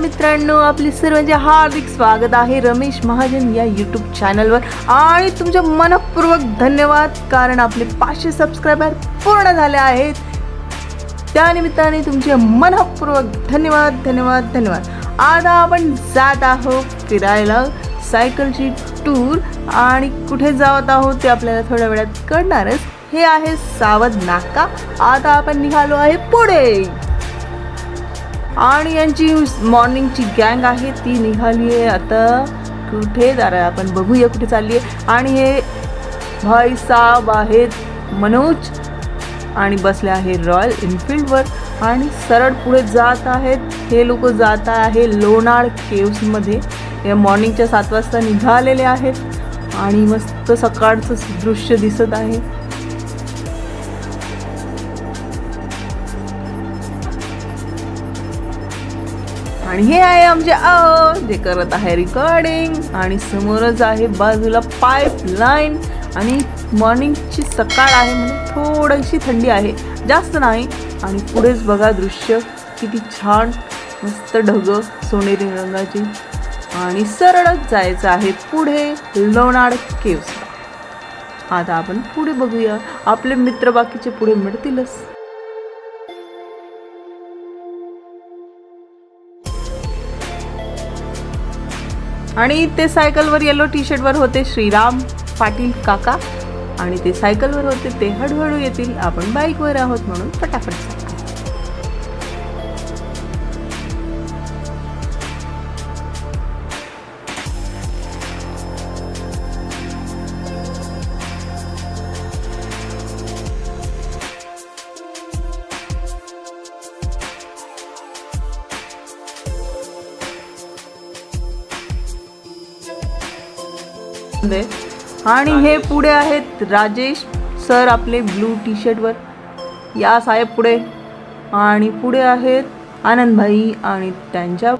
मित्रांनो, आपले सर्वांचे हार्दिक स्वागत आहे रमेश महाजन या यूट्यूब चॅनलवर। आणि तुमचे मनपूर्वक धन्यवाद, कारण आपले 500 सबस्क्रायबर पूर्ण झाले आहेत। त्यानिमित्ताने तुमचे मनपूर्वक धन्यवाद धन्यवाद धन्यवाद। आता आपण जात आहोत फिरायला, सायकलची टूर, आणि कुठे जात आहोत ते आपल्याला थोड्या वेळात कळणारच। हे आहे सावध नाका। आता आपण निघालो आहे पुढे, आणि यांची मॉर्निंगची गँग आहे ती निघाली आहे आता कुठे जरा आपण बघूया कुठे चालली आहे। आणि हे भाई साहब आहेत मनोज, आणि बसले आहे रॉयल एनफील्डवर, आणि सरळ पुढे जात आहेत। हे लोक जात आहे लोणार केव्समध्ये। हे मॉर्निंगच्या 7 वाजता निघालेले आहेत, आणि मस्त सकाळचं दृश्य दिसत आहे। आणि हे आहे आमचे जे करत आहे रेकॉर्डिंग, आणि समोरच आहे बाजूला पाईपलाईन। आणि मॉर्निंगची सकाळ आहे म्हणून थोडीशी थंडी आहे, जास्त नाही। आणि पुढेच बघा दृश्य किती छान, मस्त ढग सोनेरी रंगाची, आणि सरळच जायचं आहे पुढे लोणार केव्सला। आता आपण पुढे बघूया, आपले मित्र बाकीचे पुढे मिळतीलच। आणि ते सायकलवर येलो टी शर्टवर होते श्रीराम पाटील काका, आणि ते सायकलवर होते ते हळूहळू येतील, आपण बाईकवर आहोत म्हणून फटाफट। आणि हे पुढे आहेत राजेश सर आपले ब्लू टी शर्टवर, या साहेब पुढे। आणि पुढे आहेत आनंदभाई, आणि त्यांच्या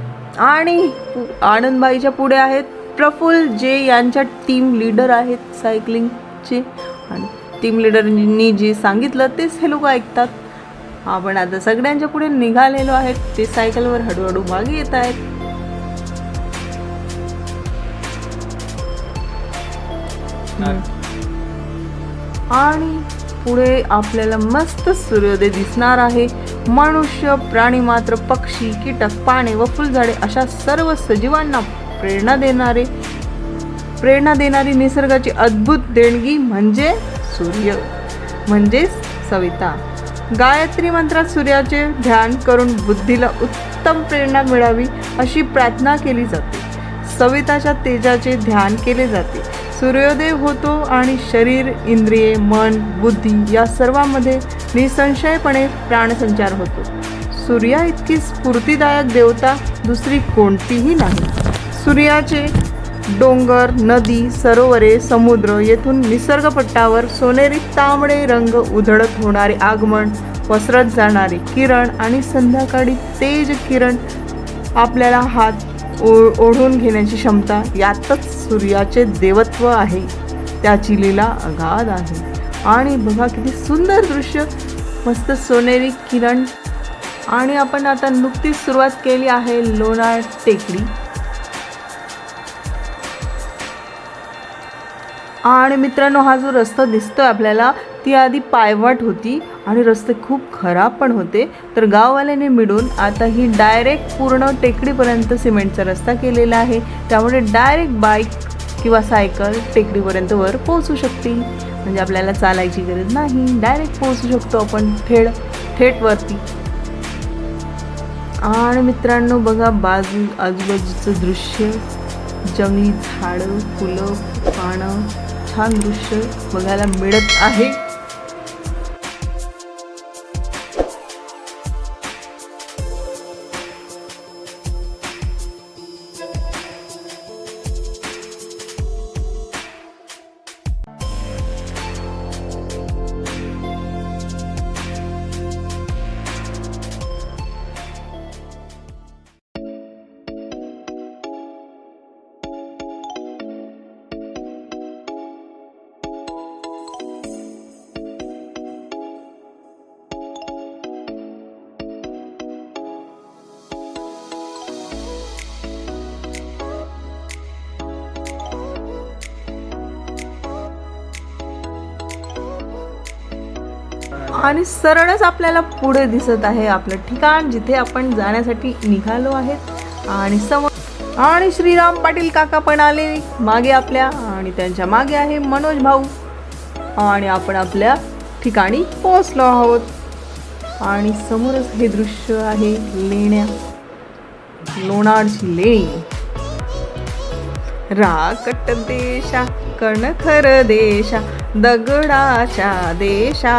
आनंदभाईच्या पुढे आहेत प्रफुल्ल, जे यांच्या टीम लीडर आहेत सायकलिंगचे। आणि टीम लीडरनी जे सांगितलं तेच हे लोक ऐकतात। आपण आता सगळ्यांच्या पुढे निघालेलो आहेत, ते सायकलवर हळूहळू मागे येत आहेत। आणि पुढे आपल्याला मस्त सूर्योदय दिसणार आहे। मनुष्य, प्राणी मात्र, पक्षी, कीटक, पाने व फुलझाडे अशा सर्व सजीवांना प्रेरणा देणारी निसर्गाची अद्भुत देणगी म्हणजे सूर्य, म्हणजेच सविता। गायत्री मंत्रात सूर्याचे ध्यान करून बुद्धीला उत्तम प्रेरणा मिळावी अशी प्रार्थना केली जाते। सविताच्या तेजाचे ध्यान केले जाते। सूर्योदय होतो आणि शरीर, इंद्रिये, मन, बुद्धी या सर्वांमध्ये निसंशयपणे प्राणसंचार होतो। सूर्या इतकी स्फूर्तिदायक देवता दुसरी कोणतीही नाही। सूर्याचे डोंगर, नदी, सरोवरे, समुद्र येथून निसर्गपट्टावर सोनेरी तांबडे रंग उधळत होणारे आगमन, पसरत जाणारे किरण, आणि संध्याकाळी तेज किरण आपल्याला हात ओढून घेण्याची क्षमता, यातच सूर्याचे देवत्व आहे। त्याची लीला अगाध आहे। आणि बघा किती सुंदर दृश्य, मस्त सोनेरी किरण। आणि आपण आता नुकतीच सुरुवात केली आहे लोणार टेकडी। आणि मित्रांनो, हा जो रस्ता दिसतोय आपल्याला, ती आधी पायवाट होती आणि रस्ते खूप खराब पण होते। तर गाववाल्याने मिळून आता ही डायरेक्ट पूर्ण टेकडीपर्यंत सिमेंटचा रस्ता केलेला आहे। त्यामुळे डायरेक्ट बाईक किंवा सायकल टेकडीपर्यंत वर पोहोचू शकते, म्हणजे आपल्याला चालायची गरज नाही, डायरेक्ट पोहोचू शकतो आपण थेट वरती। आणि मित्रांनो बघा आजूबाजूचं दृश्य, जंगली झाडं, फुलं, पानं, छान दृश्य बघायला मिळत आहे। आणि सरळच आपल्याला पुढे दिसत आहे आपलं ठिकाण, जिथे आपण जाण्यासाठी निघालो आहेत. आणि श्रीराम पाटील काका पण आले मागे आपल्या, आणि त्यांच्या मागे आहे मनोज भाऊ, आणि आपण आपल्या ठिकाणी पोहोचलो आहोत. आणि समोरच हे दृश्य आहे लेण्या, लोणारची लेणी. राकट देशा कणखर देशा दगडाच्या देशा.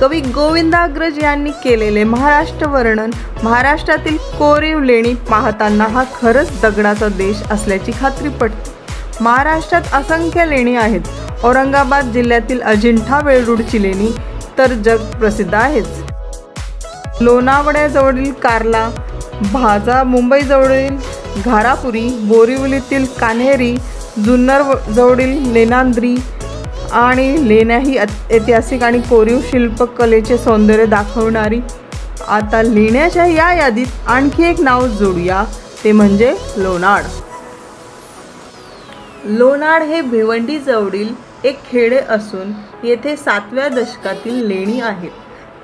कवी गोविंदाग्रज यांनी केलेले महाराष्ट्र वर्णन, महाराष्ट्रातील कोरीव लेणी पाहताना हा खरंच दगडाचा देश असल्याची खात्री पटते. महाराष्ट्रात असंख्य लेणी आहेत. औरंगाबाद जिल्ह्यातील अजिंठा वेरूळची लेणी तर जगप्रसिद्ध आहेच. लोणावळ्याजवळील कार्ला, भाजा मुंबईजवळील घारापुरी, बोरिवलीतील कान्हेरी, जुन्नर जवळील लेनांद्री आणि लेण्या ही ऐतिहासिक आणि कोरीव शिल्पकलेचे सौंदर्य दाखवणारी. आता लेण्याच्या या यादीत आणखी एक नाव जोडूया, ते म्हणजे लोणाड. लोणाड हे भिवंडी जवळील एक खेडे असून येथे 7व्या दशकातील लेणी आहेत.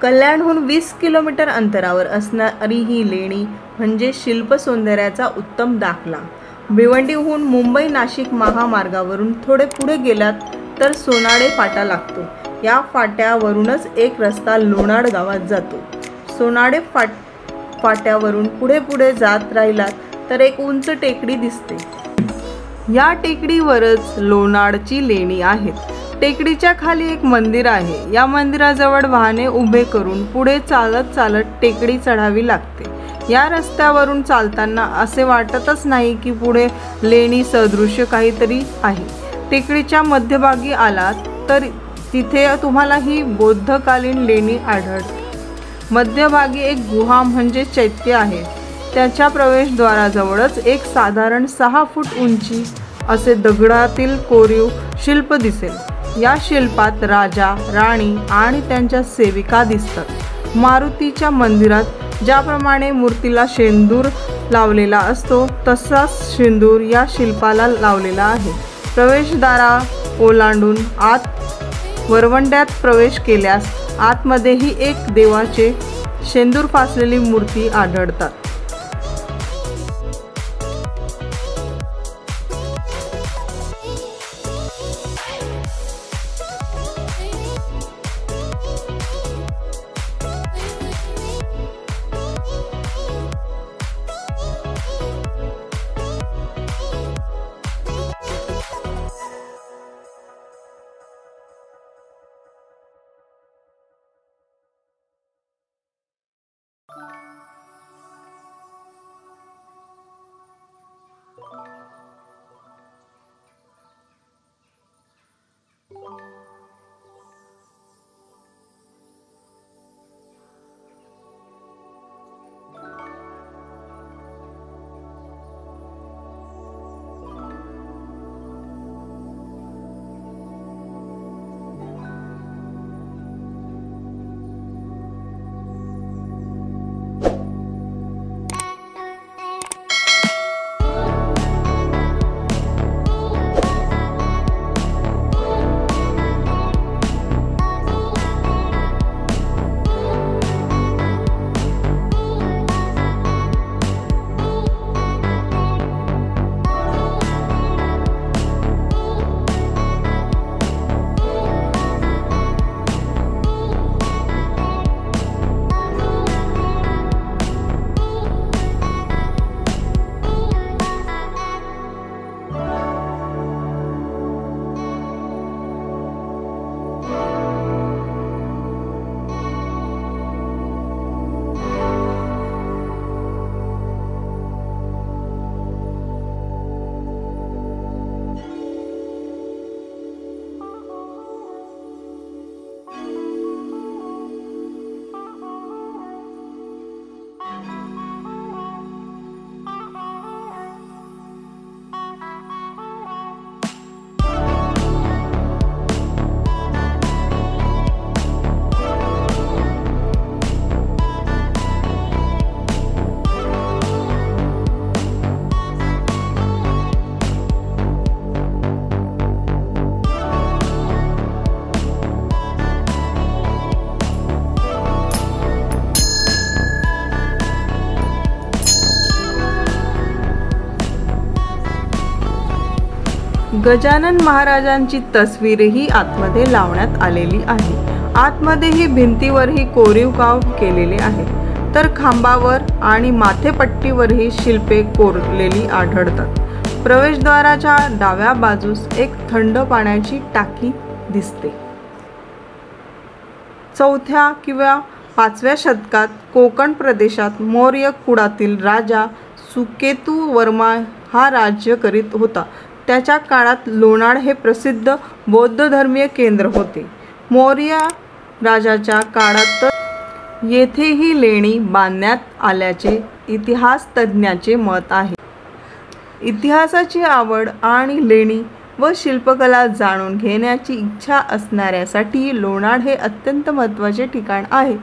कल्याणहून 20 किलोमीटर अंतरावर असणारी ही लेणी म्हणजे शिल्पसौंदर्याचा उत्तम दाखला. भिवंडीहून मुंबई नाशिक महामार्गावरून थोडे पुढे गेलात तर सोनाडे फाटा लागतो. या फाट्यावरूनच एक रस्ता लोणाड गावात जातो. सोनाडे फाट्यावरून पुढे जात राहिलात तर एक उंच टेकडी दिसते. या टेकडीवरच लोणाडची लेणी आहेत. टेकडीच्या खाली एक मंदिर आहे. या मंदिराजवळ वाहने उभे करून पुढे चालत टेकडी चढावी लागते. या रस्त्यावरून चालताना असे वाटतच नाही की पुढे लेणी सदृश्य काहीतरी आहे. टेकडीच्या मध्यभागी आलात तर तिथे तुम्हाला ही बौद्धकालीन लेणी आढळते. मध्यभागी एक गुहा म्हणजे चैत्य आहे. त्याच्या प्रवेशद्वाराजवळच एक साधारण 6 फूट उंची असे दगडातील कोरीव शिल्प दिसेल. या शिल्पात राजा, राणी आणि त्यांच्या सेविका दिसतात. मारुतीच्या मंदिरात ज्याप्रमाणे मूर्तीला शेंदूर लावलेला असतो तसाच शेंदूर या शिल्पाला लावलेला आहे. प्रवेशद्वारा ओलांडून आत वरवंट्यात प्रवेश केल्यास आतमध्येही एक देवाचे शेंदूर फासलेली मूर्ती आढळतात. गजानन महाराजांची तस्वीरही आतमध्ये लावण्यात आलेली आहे। आतमध्येही भिंतीवरही कोरीव काम केलेले आहे, तर खांबावर आणि माथेपट्टीवरही शिल्पे कोरलेली आढळतात। प्रवेशद्वाराच्या डाव्या बाजूस एक थंड पाण्याची टाकी दिसते। 4थ्या किंवा 5व्या शतकात कोकण प्रदेशात मौर्य कुळातील राजा सुकेतुवर्मा हा राज्य करीत होता। त्याच्या काळात लोणार हे प्रसिद्ध बौद्ध धर्मीय केंद्र होते। मौर्य राजाच्या काळात तर येथेही लेणी बांधण्यात आल्याचे इतिहासतज्ञांचे मत आहे। इतिहासाची आवड आणि लेणी व शिल्पकला जाणून घेण्याची इच्छा असणाऱ्यासाठी लोणार हे अत्यंत महत्त्वाचे ठिकाण आहे।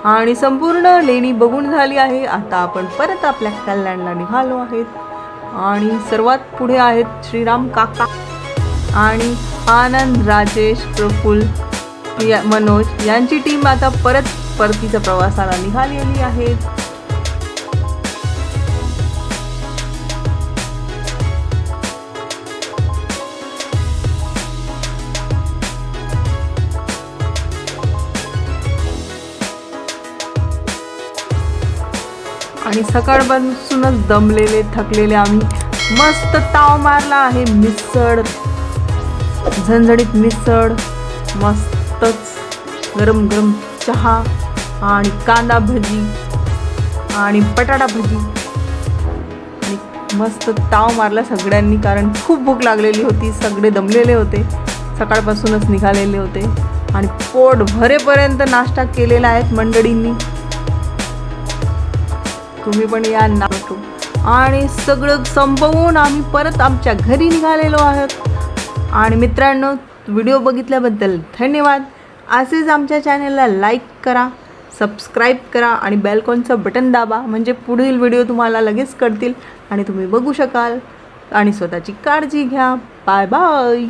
आणि संपूर्ण लेणी बघून झाली आहे। आता आपण परत आपल्या कल्याणला निघालो आहेत आणि सर्वात पुढे आहेत श्रीराम काका आणि आनंद, राजेश, प्रफुल्ल, मनोज यांची टीम आता परतीच्या प्रवासाला निघालेली आहे। आणि सकाळपासूनच दमलेले थकलेले आम्ही मस्त ताव मारला आहे। मिसळ, झणझणीत मिसळ, मस्तच गरम गरम चहा आणि कांदा भजी आणि बटाटा भजी आणि मस्त ताव मारला सगळ्यांनी, कारण खूप भूक लागलेली होती। सगळे दमलेले होते, सकाळपासूनच निघालेले होते आणि पोट भरेपर्यंत नाश्ता केलेला आहे मंडळींनी। तुम्ही पण या ना। आणि सगळं संपवून आम्ही परत आमच्या घरी निघालेलो आहोत। आणि मित्रांनो, व्हिडिओ बघितल्याबद्दल धन्यवाद। असेच आमच्या चॅनलला लाईक करा, सबस्क्राईब करा आणि बेल आयकॉनचं बटन दाबा, म्हणजे पुढील व्हिडिओ तुम्हाला लगेच कळतील आणि तुम्ही बघू शकाल। आणि स्वतःची काळजी घ्या। Bye bye.